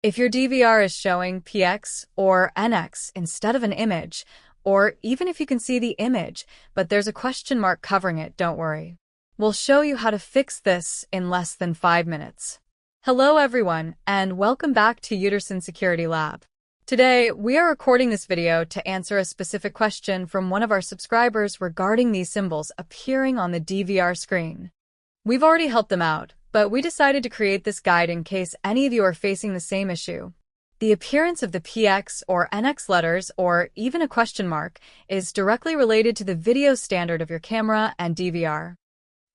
If your DVR is showing PX or NX instead of an image, or even if you can see the image, but there's a question mark covering it, don't worry. We'll show you how to fix this in less than 5 minutes. Hello everyone, and welcome back to Uederson Security Lab. Today, we are recording this video to answer a specific question from one of our subscribers regarding these symbols appearing on the DVR screen. We've already helped them out, but we decided to create this guide in case any of you are facing the same issue. The appearance of the PX or NX letters, or even a question mark, is directly related to the video standard of your camera and DVR.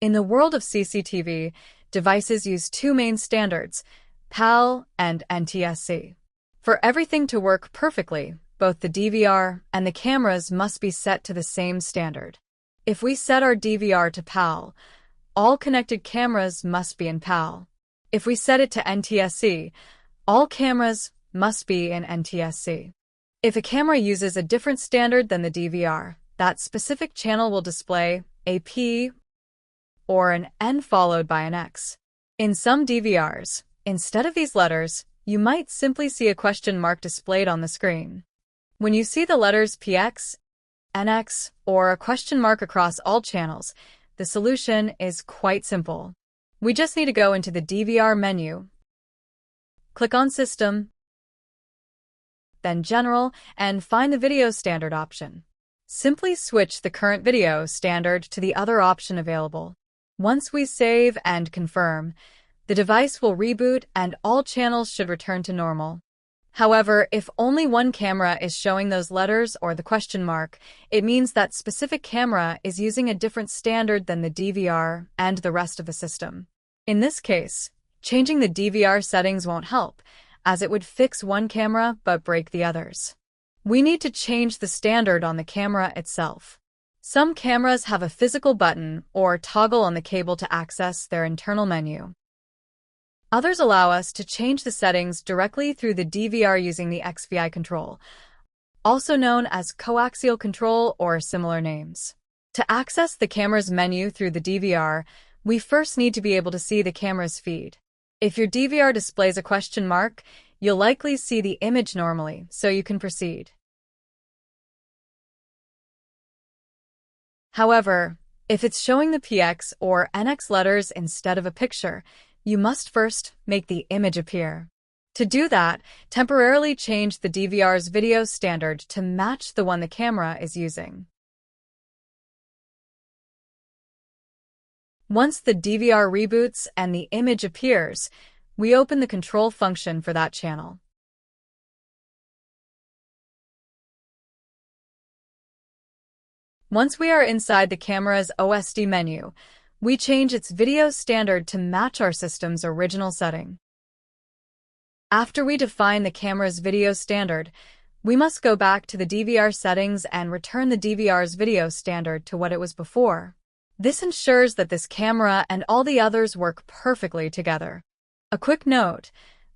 In the world of CCTV, devices use two main standards, PAL and NTSC. For everything to work perfectly, both the DVR and the cameras must be set to the same standard. If we set our DVR to PAL, all connected cameras must be in PAL. If we set it to NTSC, all cameras must be in NTSC. If a camera uses a different standard than the DVR, that specific channel will display a P or an N followed by an X. In some DVRs, instead of these letters, you might simply see a question mark displayed on the screen. When you see the letters PX, NX, or a question mark across all channels, the solution is quite simple. We just need to go into the DVR menu, click on System, then General, and find the Video Standard option. Simply switch the current video standard to the other option available. Once we save and confirm, the device will reboot and all channels should return to normal. However, if only one camera is showing those letters or the question mark, it means that specific camera is using a different standard than the DVR and the rest of the system. In this case, changing the DVR settings won't help, as it would fix one camera but break the others. We need to change the standard on the camera itself. Some cameras have a physical button or toggle on the cable to access their internal menu. Others allow us to change the settings directly through the DVR using the XVI control, also known as coaxial control or similar names. To access the camera's menu through the DVR, we first need to be able to see the camera's feed. If your DVR displays a question mark, you'll likely see the image normally, so you can proceed. However, if it's showing the PX or NX letters instead of a picture, you must first make the image appear. To do that, temporarily change the DVR's video standard to match the one the camera is using. Once the DVR reboots and the image appears, we open the control function for that channel. Once we are inside the camera's OSD menu, we change its video standard to match our system's original setting. After we define the camera's video standard, we must go back to the DVR settings and return the DVR's video standard to what it was before. This ensures that this camera and all the others work perfectly together. A quick note,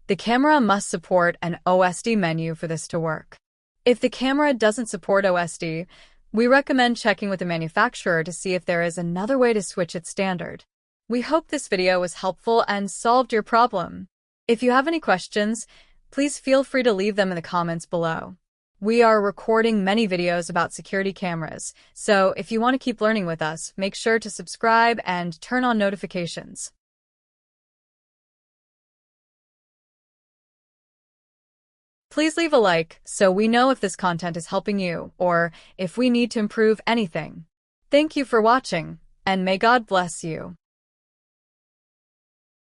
the camera must support an OSD menu for this to work. If the camera doesn't support OSD, we recommend checking with the manufacturer to see if there is another way to switch its standard. We hope this video was helpful and solved your problem. If you have any questions, please feel free to leave them in the comments below. We are recording many videos about security cameras, so if you want to keep learning with us, make sure to subscribe and turn on notifications. Please leave a like so we know if this content is helping you or if we need to improve anything. Thank you for watching, and may God bless you.